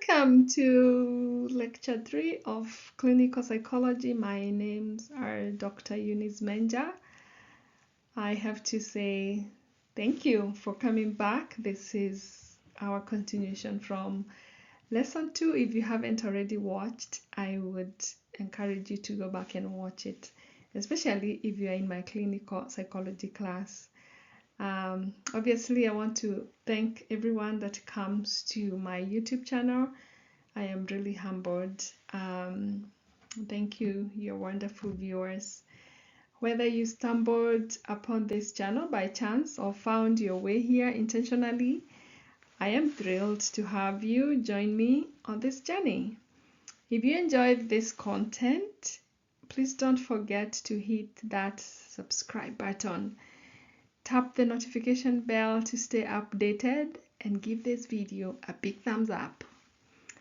Welcome to lecture 3 of clinical psychology. My names are Dr. Eunice Menja. I have to say thank you for coming back. This is our continuation from lesson 2. If you haven't already watched, I would encourage you to go back and watch it, especially if you are in my clinical psychology class. Obviously, I want to thank everyone that comes to my YouTube channel. I am really humbled. Thank you, your wonderful viewers. Whether you stumbled upon this channel by chance or found your way here intentionally, I am thrilled to have you join me on this journey. If you enjoyed this content, please don't forget to hit that subscribe button. Tap the notification bell to stay updated and give this video a big thumbs up.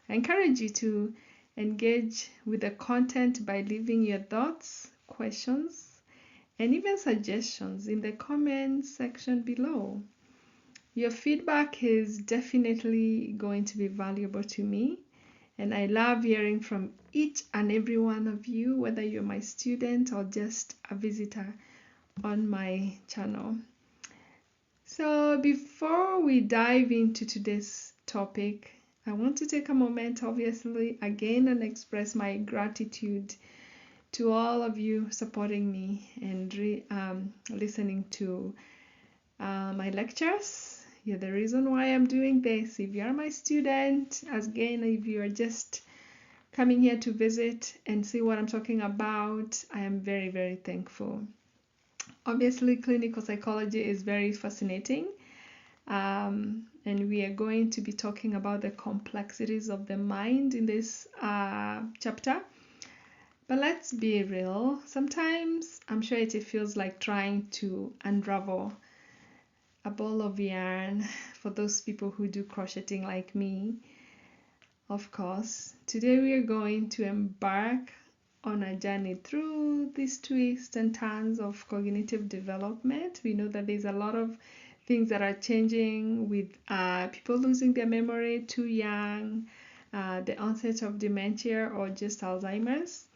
I encourage you to engage with the content by leaving your thoughts, questions, and even suggestions in the comment section below. Your feedback is definitely going to be valuable to me, and I love hearing from each and every one of you, whether you're my student or just a visitor on my channel. So before we dive into today's topic, I want to take a moment, obviously, again, and express my gratitude to all of you supporting me and listening to my lectures. You're the reason why I'm doing this. If you are my student, again, if you are just coming here to visit and see what I'm talking about, I am very, very thankful. Obviously, clinical psychology is very fascinating. And we are going to be talking about the complexities of the mind in this chapter. But let's be real. Sometimes I'm sure it feels like trying to unravel a ball of yarn for those people who do crocheting like me. Of course, today we are going to embark on a journey through these twists and turns of cognitive development. We know that there's a lot of things that are changing with people losing their memory too young, the onset of dementia or just Alzheimer's.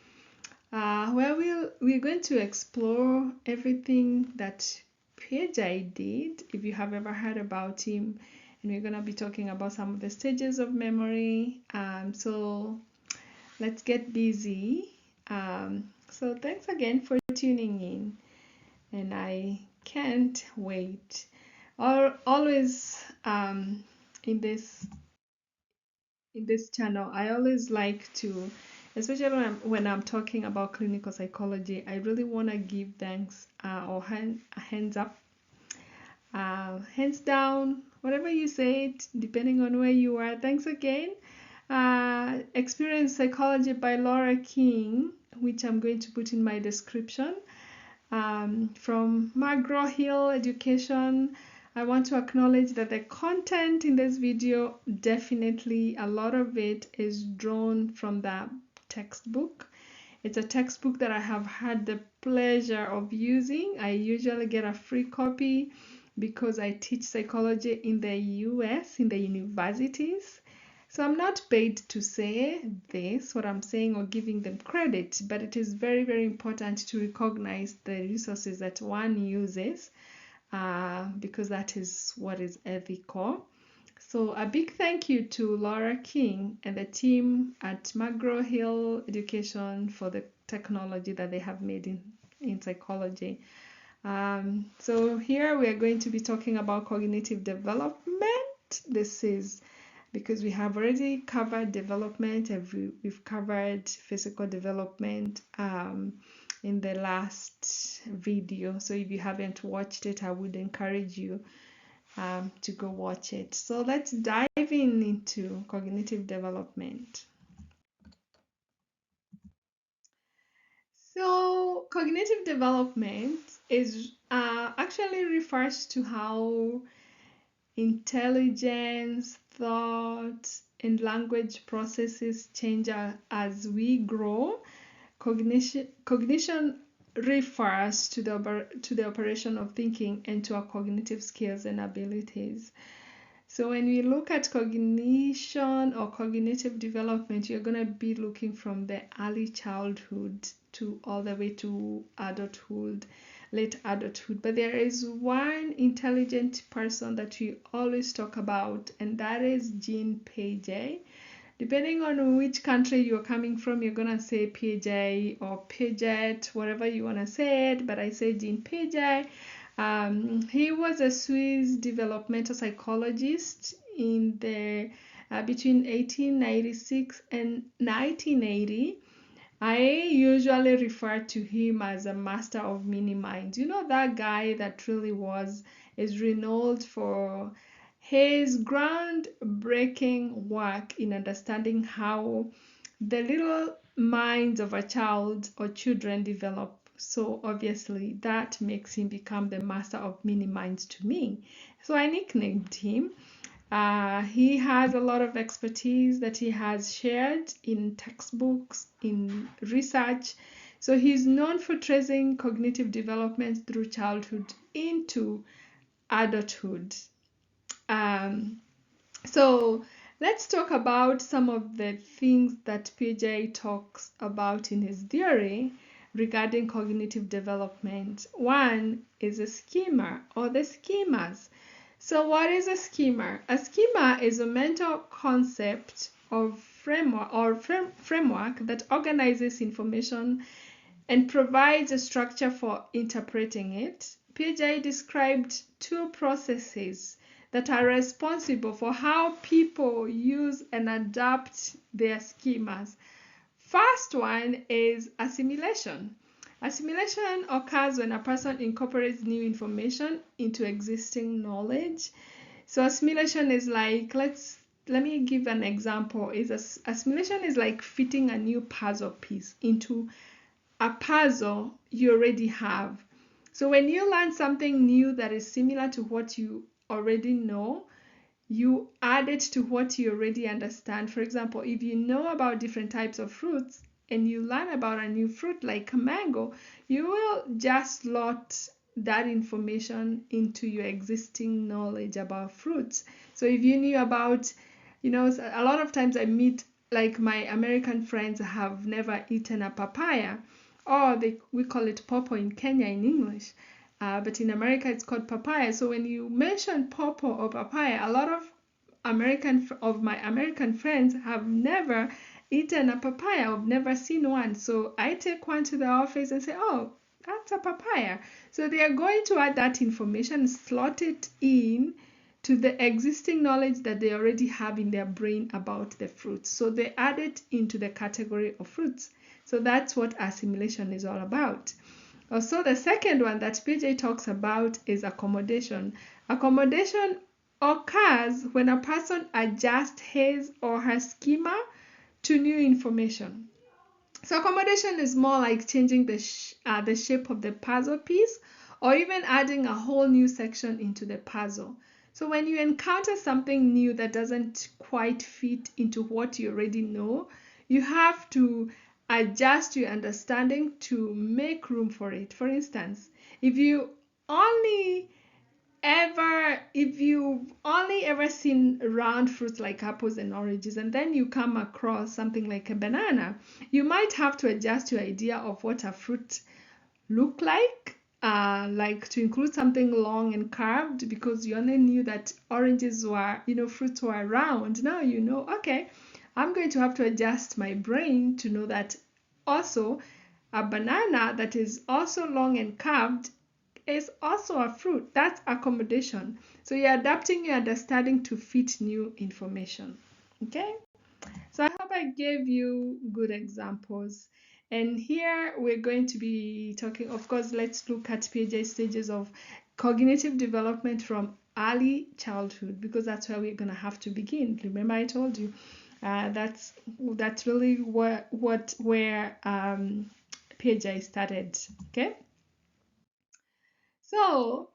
We're going to explore everything that Piaget did, if you have ever heard about him, and we're going to be talking about some of the stages of memory. So let's get busy. So thanks again for tuning in, and I can't wait. Always in this channel, I always like to, especially when I'm talking about clinical psychology, I really want to give thanks or hands up, hands down, whatever you say it, depending on where you are. Thanks again. Experience Psychology by Laura King, which I'm going to put in my description. From McGraw-Hill Education. I want to acknowledge that the content in this video, definitely a lot of it is drawn from the textbook. It's a textbook that I have had the pleasure of using. I usually get a free copy because I teach psychology in the US, in the universities. So I'm not paid to say this, what I'm saying, or giving them credit, but it is very, very important to recognize the resources that one uses because that is what is ethical. So a big thank you to Laura King and the team at McGraw-Hill Education for the technology that they have made in psychology. So here we are going to be talking about cognitive development. This is because we have already covered development, we've covered physical development in the last video. So if you haven't watched it, I would encourage you to go watch it. So let's dive into cognitive development. So cognitive development is actually refers to how intelligence, thought, and language processes change as we grow. Cognition refers to the operation of thinking and to our cognitive skills and abilities. So when we look at cognition or cognitive development, you're going to be looking from the early childhood to all the way to adulthood, late adulthood. But there is one intelligent person that we always talk about, and that is Jean Piaget. Depending on which country you're coming from, you're going to say Piaget or Piaget, whatever you want to say it, but I say Jean Piaget. He was a Swiss developmental psychologist in the between 1896 and 1980. I usually refer to him as a master of many minds. You know, that guy that really is renowned for his groundbreaking work in understanding how the little minds of a child or children develop. So obviously that makes him become the master of many minds to me. So I nicknamed him. He has a lot of expertise that he has shared in textbooks, in research. So he's known for tracing cognitive development through childhood into adulthood. So let's talk about some of the things that Piaget talks about in his theory regarding cognitive development. One is a schema or the schemas. So what is a schema? A schema is a mental concept of framework that organizes information and provides a structure for interpreting it. Piaget described two processes that are responsible for how people use and adapt their schemas. First one is assimilation. Assimilation occurs when a person incorporates new information into existing knowledge. So assimilation is like, let me give an example. Assimilation is like fitting a new puzzle piece into a puzzle you already have. So when you learn something new that is similar to what you already know, you add it to what you already understand. For example, if you know about different types of fruits and you learn about a new fruit like a mango, you will just slot that information into your existing knowledge about fruits. So if you knew about, a lot of times I meet, like, my American friends have never eaten a papaya, or we call it pawpaw in Kenya in English. But in America, it's called papaya. So when you mention pawpaw or papaya, a lot of my American friends have never eaten a papaya. I've never seen one. So I take one to the office and say, "Oh, that's a papaya." So they are going to add that information, slot it in to the existing knowledge that they already have in their brain about the fruits. So they add it into the category of fruits. So that's what assimilation is all about. Also, the second one that Piaget talks about is accommodation. Accommodation occurs when a person adjusts his or her schema to new information. So accommodation is more like changing the shape of the puzzle piece, or even adding a whole new section into the puzzle. So when you encounter something new that doesn't quite fit into what you already know, you have to adjust your understanding to make room for it. For instance, if you've only ever seen round fruits like apples and oranges, and then you come across something like a banana, you might have to adjust your idea of what a fruit look like to include something long and curved, because you only knew that oranges were, fruits were round. Now you know, okay, I'm going to have to adjust my brain to know that also a banana that is also long and curved is also a fruit. That's accommodation. So you're adapting your understanding to fit new information. Okay? So I hope I gave you good examples. And here we're going to be talking, of course, let's look at Piaget's stages of cognitive development from early childhood, because that's where we're going to have to begin. Remember, I told you that's really where Piaget started. Okay, so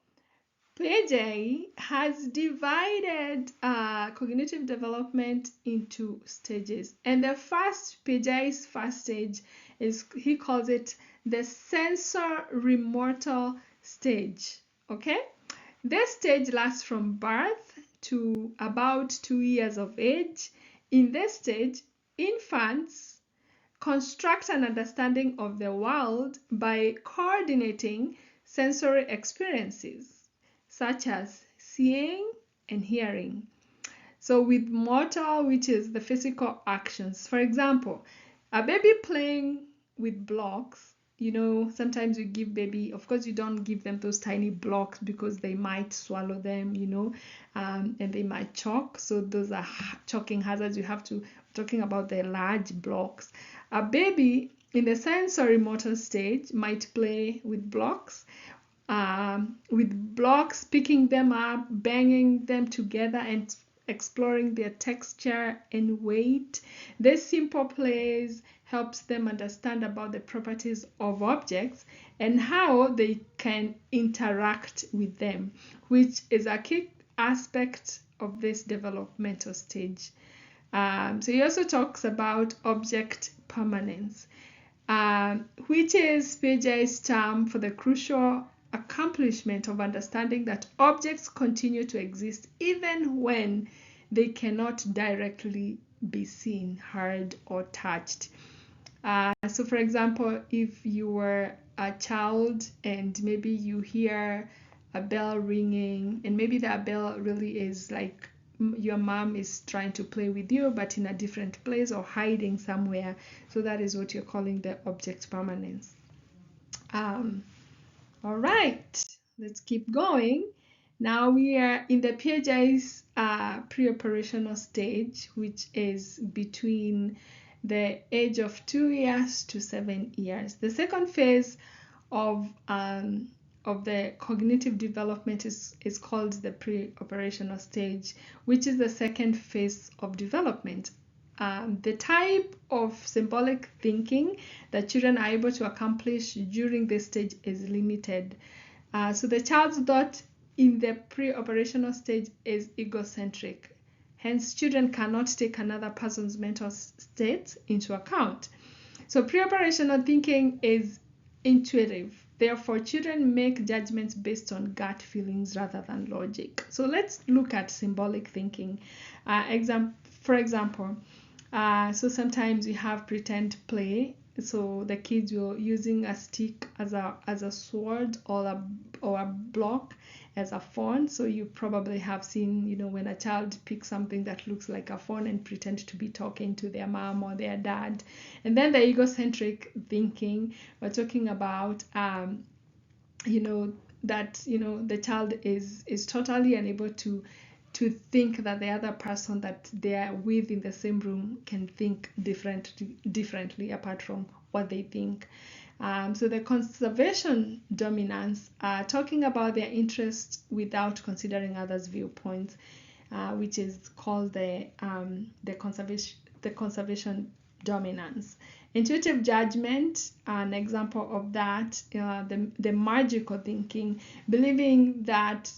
Piaget has divided cognitive development into stages, and Piaget's first stage is, he calls it the sensorimotor stage. Okay, this stage lasts from birth to about 2 years of age. In this stage, infants construct an understanding of the world by coordinating sensory experiences, such as seeing and hearing. So with motor, which is the physical actions. For example, a baby playing with blocks, sometimes you give baby, of course you don't give them those tiny blocks because they might swallow them, and they might choke. So those are choking hazards. You have to, talking about the large blocks. A baby in the sensory motor stage might play with blocks, picking them up, banging them together, and exploring their texture and weight. This simple plays helps them understand about the properties of objects and how they can interact with them, which is a key aspect of this developmental stage. So he also talks about object permanence, which is Piaget's term for the crucial accomplishment of understanding that objects continue to exist even when they cannot directly be seen, heard, or touched. So for example, if you were a child and maybe you hear a bell ringing, and maybe that bell really is like your mom is trying to play with you but in a different place or hiding somewhere, so that is what you're calling the object permanence. All right, let's keep going. Now we are in the Piaget's pre-operational stage, which is between the age of 2 years to 7 years. The second phase of the cognitive development is called the pre-operational stage, which is the second phase of development. The type of symbolic thinking that children are able to accomplish during this stage is limited. So the child's thought in the pre-operational stage is egocentric. Hence, children cannot take another person's mental state into account. So pre-operational thinking is intuitive. Therefore, children make judgments based on gut feelings rather than logic. So let's look at symbolic thinking. For example, so sometimes we have pretend play. So the kids will using a stick as a sword or a block as a phone. So you probably have seen, when a child picks something that looks like a phone and pretend to be talking to their mom or their dad. And then the egocentric thinking, we're talking about, that, the child is totally unable to think that the other person that they are with in the same room can think differently apart from what they think. So the conservation dominance, talking about their interest without considering others' viewpoints, which is called the conservation dominance. Intuitive judgment, an example of that, the magical thinking, believing that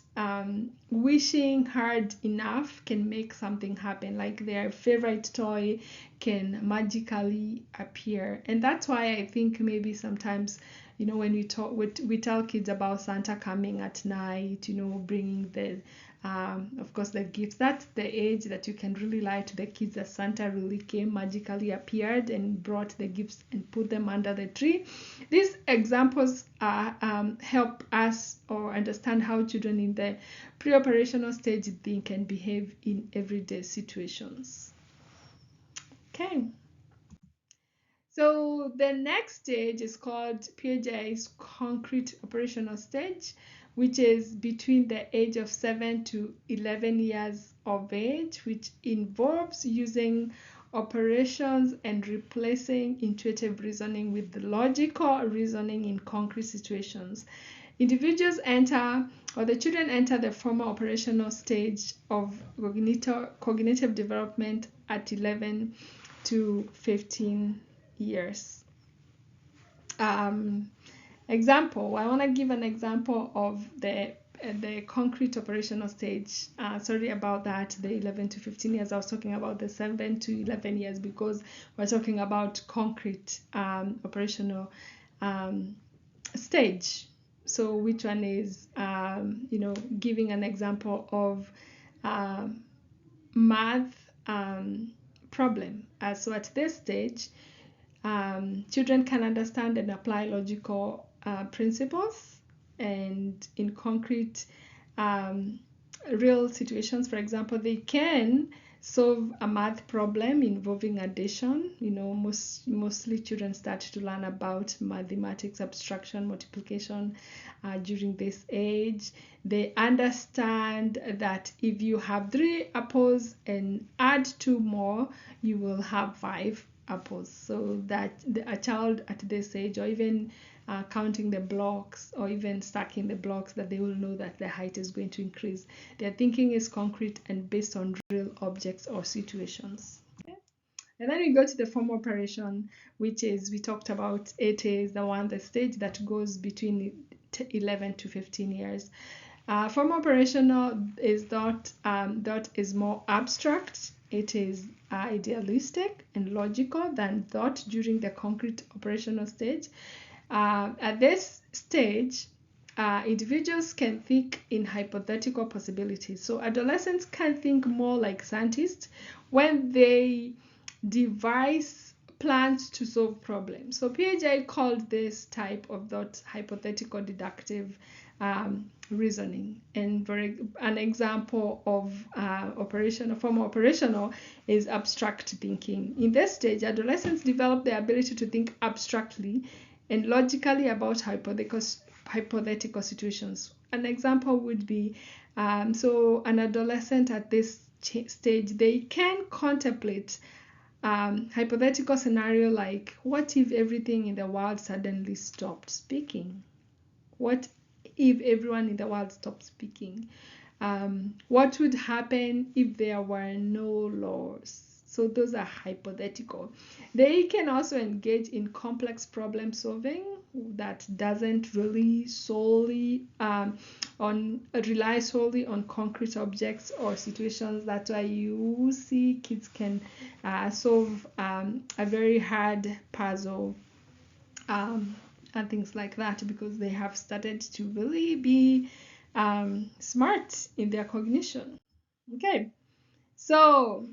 wishing hard enough can make something happen, like their favorite toy can magically appear. And that's why I think maybe sometimes, when we tell kids about Santa coming at night, bringing the of course the gifts, that's the age that you can really lie to the kids that Santa really came, magically appeared and brought the gifts and put them under the tree. These examples help us or understand how children in the pre-operational stage think and behave in everyday situations. Okay. So the next stage is called Piaget's concrete operational stage, which is between the age of 7 to 11 years of age, which involves using operations and replacing intuitive reasoning with the logical reasoning in concrete situations. Individuals enter, or the children enter, the formal operational stage of cognitive development at 11 to 15 years. Example, I want to give an example of the concrete operational stage. Sorry about that, the 11 to 15 years. I was talking about the 7 to 11 years because we're talking about concrete operational stage. So which one is, giving an example of um, math problem. So at this stage, children can understand and apply logical principles and in concrete real situations. For example, they can solve a math problem involving addition. Mostly children start to learn about mathematics, subtraction, multiplication during this age. They understand that if you have 3 apples and add 2 more, you will have 5 apples. So that a child at this age, or even counting the blocks or even stacking the blocks, that they will know that the height is going to increase. Their thinking is concrete and based on real objects or situations. Okay? And then we go to the form operation, which is, we talked about, it is the stage that goes between 11 to 15 years. Form operational is that is more abstract. It is idealistic and logical than thought during the concrete operational stage. At this stage, individuals can think in hypothetical possibilities. So adolescents can think more like scientists when they devise plans to solve problems. So Piaget called this type of thought hypothetical deductive reasoning. And for an example of form operational is abstract thinking. In this stage, adolescents develop the ability to think abstractly and logically about hypothetical situations. An example would be, so an adolescent at this stage, they can contemplate hypothetical scenario like, what if everything in the world suddenly stopped speaking? What if everyone in the world stopped speaking? What would happen if there were no laws? So those are hypothetical. They can also engage in complex problem solving that doesn't really rely solely on concrete objects or situations. That's why you see kids can solve a very hard puzzle and things like that, because they have started to really be smart in their cognition. Okay, so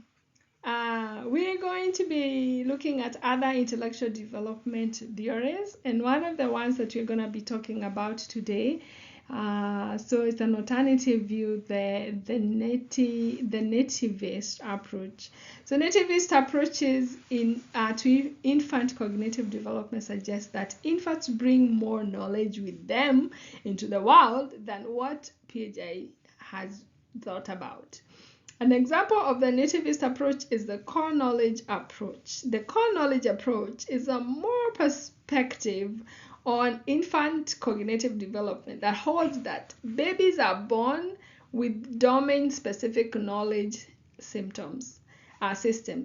we're going to be looking at other intellectual development theories, and one of the ones that we're going to be talking about today, so it's an alternative view, the nativist approach. So nativist approaches to infant cognitive development suggest that infants bring more knowledge with them into the world than what Piaget has thought about. An example of the nativist approach is the core knowledge approach. The core knowledge approach is a more perspective on infant cognitive development that holds that babies are born with domain-specific knowledge systems.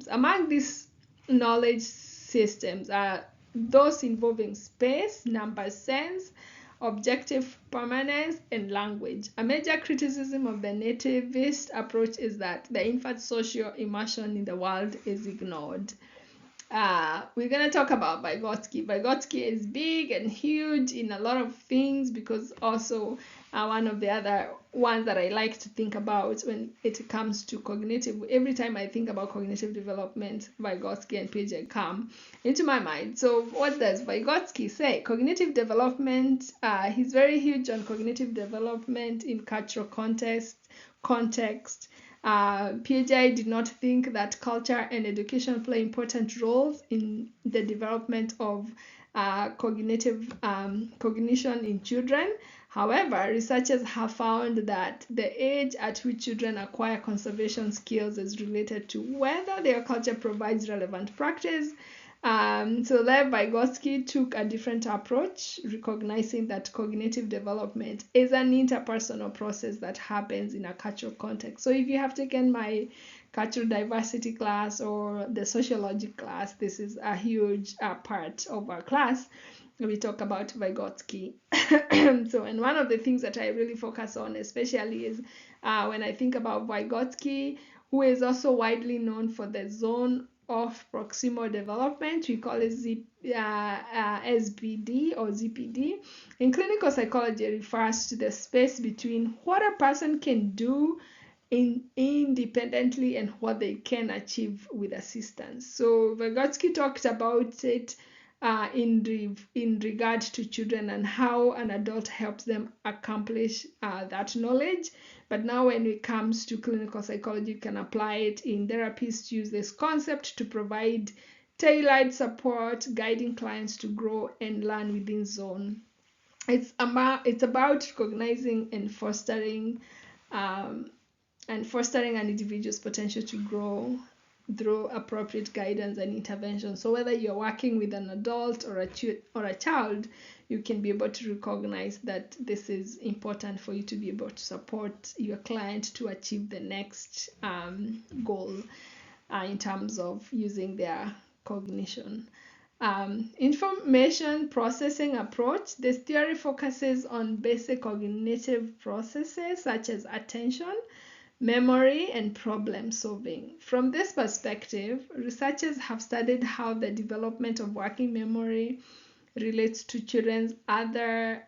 Among these knowledge systems are those involving space, number sense, objective permanence, and language. A major criticism of the nativist approach is that the infant's social immersion in the world is ignored. We're going to talk about Vygotsky. Vygotsky is big and huge in a lot of things, because also one of the other ones that I like to think about when it comes to cognitive, every time I think about cognitive development, Vygotsky and Piaget come into my mind. So what does Vygotsky say? Cognitive development, he's very huge on cognitive development in cultural context. Piaget did not think that culture and education play important roles in the development of cognition in children. However, researchers have found that the age at which children acquire conservation skills is related to whether their culture provides relevant practice. So Lev Vygotsky took a different approach, recognizing that cognitive development is an interpersonal process that happens in a cultural context. So if you have taken my cultural diversity class or the sociology class, this is a huge part of our class. We talk about Vygotsky. So, and one of the things that I really focus on especially is when I think about Vygotsky, who is also widely known for the zone of proximal development. We call it SBD or ZPD. In clinical psychology, it refers to the space between what a person can do independently and what they can achieve with assistance. So Vygotsky talked about it in regard to children and how an adult helps them accomplish that knowledge. But now when it comes to clinical psychology, you can apply it in therapists use this concept to provide tailored support, guiding clients to grow and learn within zone. It's about recognizing and fostering an individual's potential to grow through appropriate guidance and intervention. So whether you're working with an adult or a child, you can be able to recognize that this is important for you to be able to support your client to achieve the next goal in terms of using their cognition. Information processing approach. This theory focuses on basic cognitive processes such as attention, memory, and problem solving. From this perspective, researchers have studied how the development of working memory relates to children's other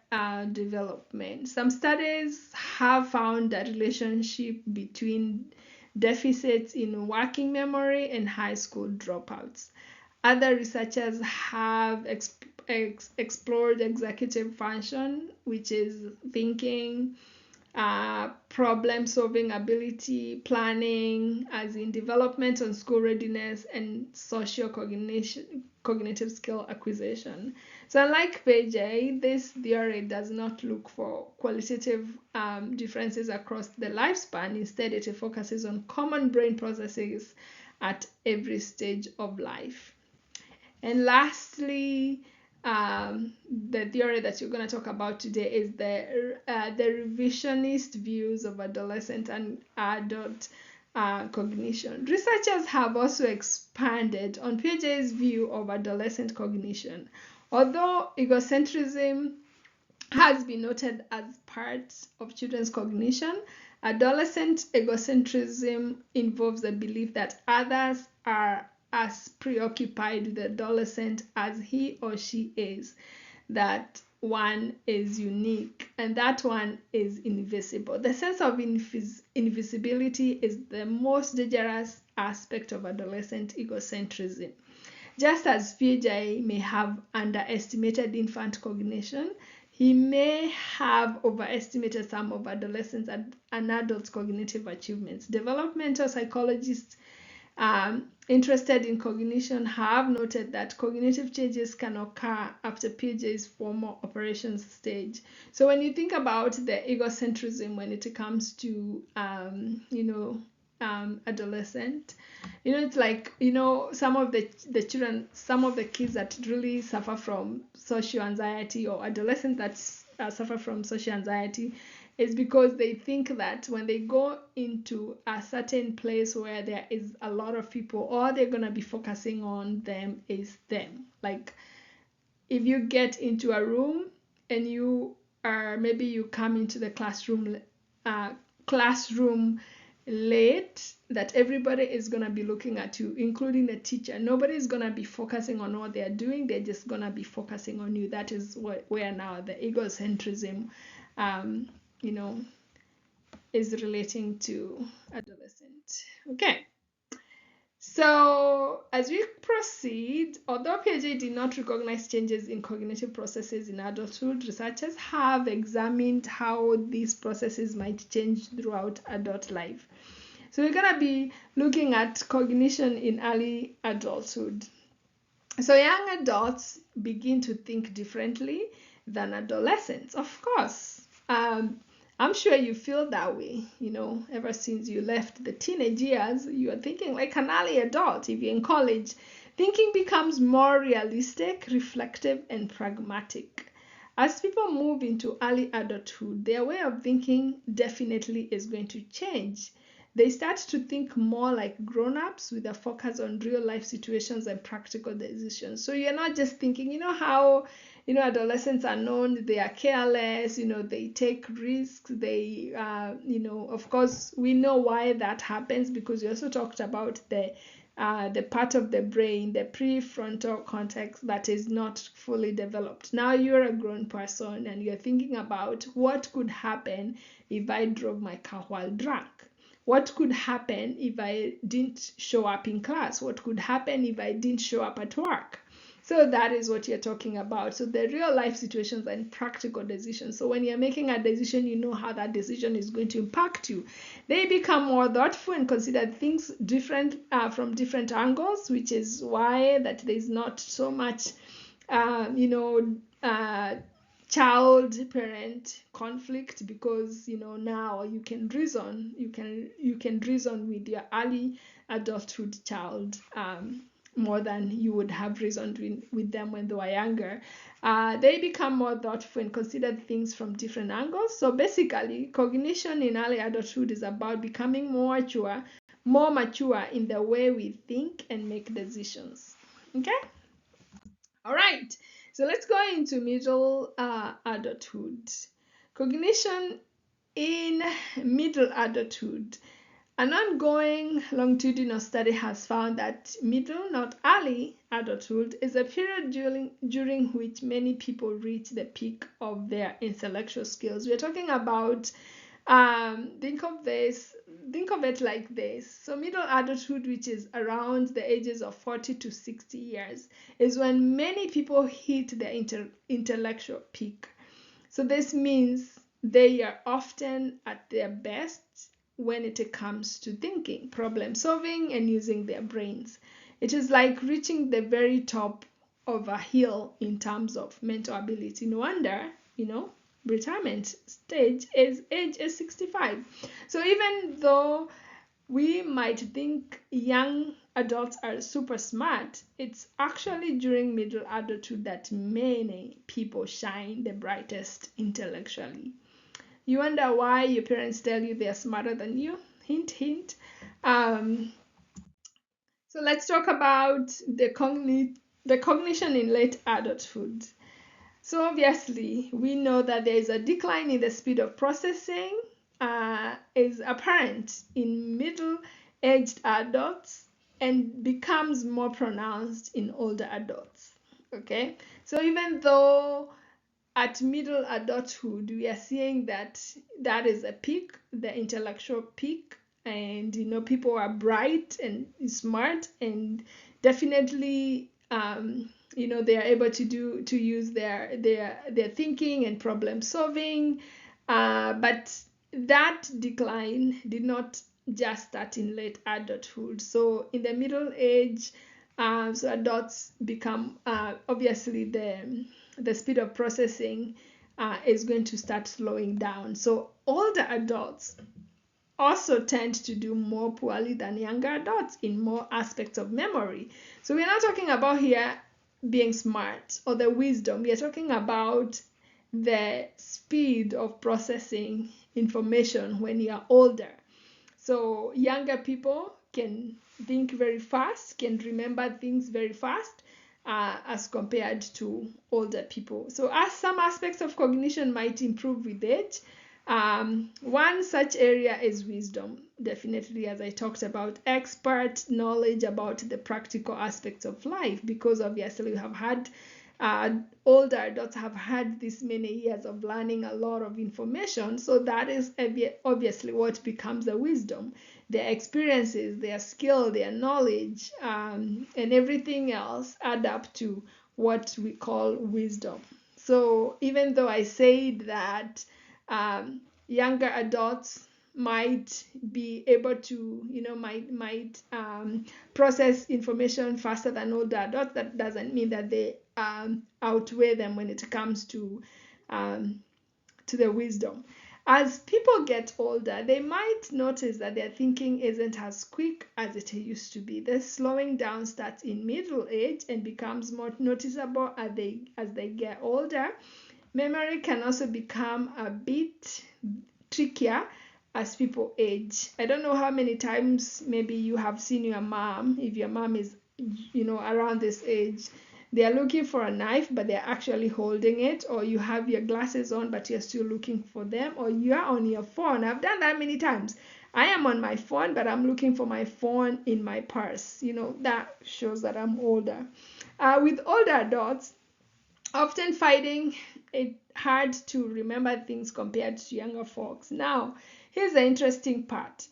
development. Some studies have found a relationship between deficits in working memory and high school dropouts. Other researchers have explored executive function, which is thinking, problem-solving ability, planning, as in development on school readiness, and social cognitive skill acquisition. So unlike Piaget, this theory does not look for qualitative differences across the lifespan. Instead, it focuses on common brain processes at every stage of life. And lastly, the theory that you're going to talk about today is the revisionist views of adolescent and adult cognition. Researchers have also expanded on Piaget's view of adolescent cognition. Although egocentrism has been noted as part of children's cognition, adolescent egocentrism involves the belief that others are as preoccupied with the adolescent as he or she is, that one is unique and that one is invisible. The sense of invisibility is the most dangerous aspect of adolescent egocentrism. Just as Piaget may have underestimated infant cognition, he may have overestimated some of adolescents and adults' cognitive achievements. Developmental psychologists interested in cognition have noted that cognitive changes can occur after Piaget's formal operations stage. So when you think about the egocentrism when it comes to adolescent, it's like, some of the children, some of the kids that really suffer from social anxiety, or adolescents that suffer from social anxiety, is because they think that when they go into a certain place where there is a lot of people, all they're going to be focusing on them is them. Like if you get into a room and you come into the classroom late, that everybody is going to be looking at you, including the teacher. Nobody is going to be focusing on what they're doing. They're just going to be focusing on you. That is where now the egocentrism is relating to adolescent. Okay. So as we proceed, although Piaget did not recognize changes in cognitive processes in adulthood, researchers have examined how these processes might change throughout adult life. So we're going to be looking at cognition in early adulthood. So young adults begin to think differently than adolescents, of course. I'm sure you feel that way, ever since you left the teenage years, you are thinking like an early adult. If you're in college, thinking becomes more realistic, reflective, and pragmatic. As people move into early adulthood, their way of thinking definitely is going to change. They start to think more like grown-ups with a focus on real-life situations and practical decisions. So you're not just thinking, how adolescents are known, they are careless, they take risks, they, of course, we know why that happens, because we also talked about the part of the brain, the prefrontal cortex, that is not fully developed. Now you're a grown person and you're thinking about what could happen if I drove my car while drunk. what could happen if I didn't show up in class? What could happen if I didn't show up at work? So that is what you're talking about. So the real life situations and practical decisions. So when you're making a decision, you know how that decision is going to impact you. They become more thoughtful and consider things different from different angles, which is why that there's not so much, child parent conflict, because now you can reason with your early adulthood child more than you would have reasoned with them when they were younger. They become more thoughtful and consider things from different angles. So basically, cognition in early adulthood is about becoming more mature in the way we think and make decisions. Okay? All right. So let's go into middle adulthood. Cognition in middle adulthood. An ongoing longitudinal study has found that middle, not early, adulthood is a period during which many people reach the peak of their intellectual skills. We're talking about, think of it like this. So middle adulthood, which is around the ages of 40 to 60 years, is when many people hit their intellectual peak. So this means they are often at their best when it comes to thinking, problem solving, and using their brains. It is like reaching the very top of a hill in terms of mental ability. No wonder, retirement age is 65. So even though we might think young adults are super smart, it's actually during middle adulthood that many people shine the brightest intellectually. You wonder why your parents tell you they're smarter than you? Hint, hint. So let's talk about the cognition in late adulthood. So obviously, we know that there is a decline in the speed of processing is apparent in middle-aged adults and becomes more pronounced in older adults. Okay, so even though at middle adulthood we are seeing that is a peak, the intellectual peak, and people are bright and smart and definitely they are able to use their thinking and problem solving, but that decline did not just start in late adulthood. So in the middle age, so adults become obviously the speed of processing is going to start slowing down. So older adults also tend to do more poorly than younger adults in more aspects of memory. So we're not talking about here being smart or the wisdom. We are talking about the speed of processing information when you are older. So younger people can think very fast, can remember things very fast, as compared to older people. So as some aspects of cognition might improve with age, one such area is wisdom. Definitely, as I talked about, expert knowledge about the practical aspects of life, because obviously we have had older adults have had this many years of learning a lot of information. So that is obviously what becomes a wisdom. Their experiences, their skill, their knowledge, and everything else add up to what we call wisdom. So even though I said that younger adults might be able to, might process information faster than older adults, that doesn't mean that they outweigh them when it comes to the wisdom. As people get older, they might notice that their thinking isn't as quick as it used to be. The slowing down starts in middle age and becomes more noticeable as they get older. Memory can also become a bit trickier as people age. I don't know how many times maybe you have seen your mom, if your mom is around this age, they are looking for a knife but they're actually holding it, or you have your glasses on but you're still looking for them, or you're on your phone. I've done that many times. I am on my phone but I'm looking for my phone in my purse. That shows that I'm older. With older adults often finding it hard to remember things compared to younger folks. Now, here's the interesting part.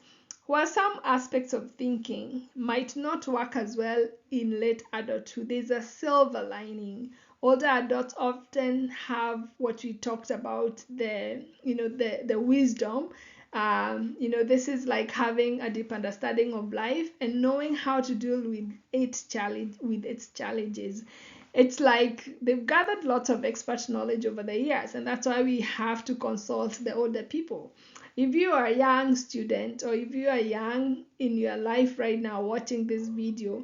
While some aspects of thinking might not work as well in late adulthood, there's a silver lining. Older adults often have what we talked about, the wisdom. This is like having a deep understanding of life and knowing how to deal with its challenges. It's like they've gathered lots of expert knowledge over the years, and that's why we have to consult the older people. If you are a young student, or if you are young in your life right now watching this video,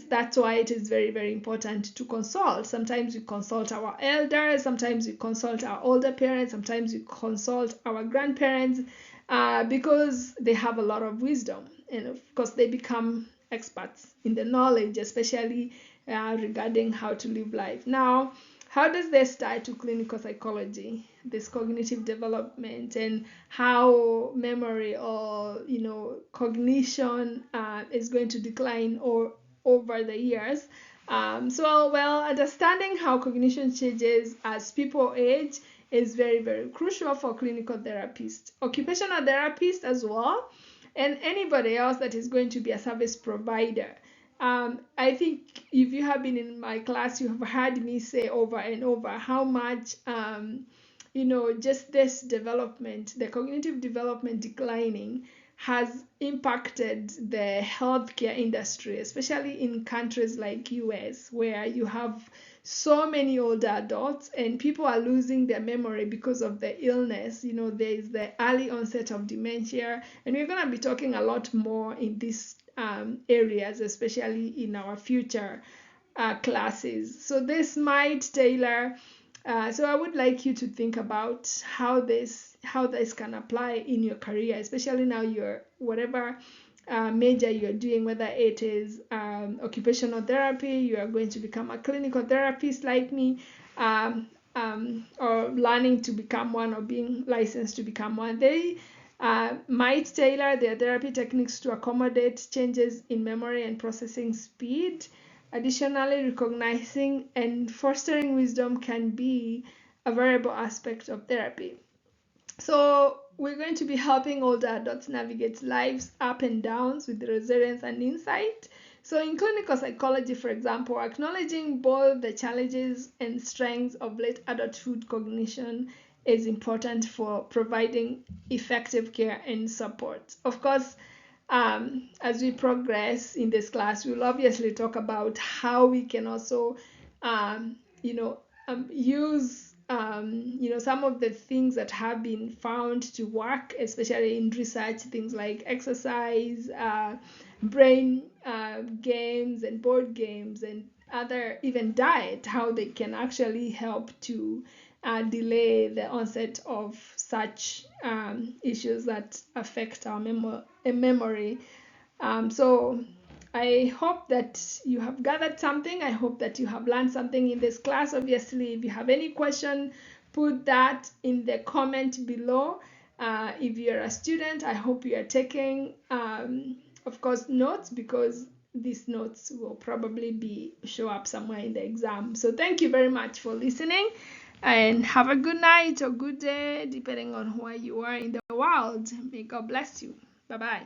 that's why it is very, very important to consult. Sometimes we consult our elders, sometimes we consult our older parents, sometimes we consult our grandparents, because they have a lot of wisdom, and of course they become experts in the knowledge, especially regarding how to live life. Now, how does this tie to clinical psychology, this cognitive development, and how memory or cognition is going to decline or over the years? Well, understanding how cognition changes as people age is very, very crucial for clinical therapists, occupational therapists as well, and anybody else that is going to be a service provider. I think if you have been in my class, you have heard me say over and over how much, just this development, the cognitive development declining, has impacted the healthcare industry, especially in countries like US, where you have so many older adults and people are losing their memory because of the illness. There is the early onset of dementia, and we're going to be talking a lot more in these areas, especially in our future classes. So this might tailor. So I would like you to think about how this can apply in your career, especially now you're whatever major you're doing, whether it is occupational therapy, you are going to become a clinical therapist like me, or learning to become one or being licensed to become one. They might tailor their therapy techniques to accommodate changes in memory and processing speed. Additionally, recognizing and fostering wisdom can be a variable aspect of therapy. So, we're going to be helping older adults navigate life's up and downs with resilience and insight. So, in clinical psychology, for example, acknowledging both the challenges and strengths of late adulthood cognition is important for providing effective care and support. Of course, as we progress in this class, we'll obviously talk about how we can also, use, some of the things that have been found to work, especially in research, things like exercise, brain games, and board games, and other, even diet, how they can actually help to delay the onset of such issues that affect our memory. So I hope that you have gathered something. I hope that you have learned something in this class. Obviously, if you have any question, put that in the comment below. If you're a student, I hope you are taking, of course, notes, because these notes will probably show up somewhere in the exam. So thank you very much for listening, and have a good night or good day, depending on where you are in the world. May God bless you. Bye bye.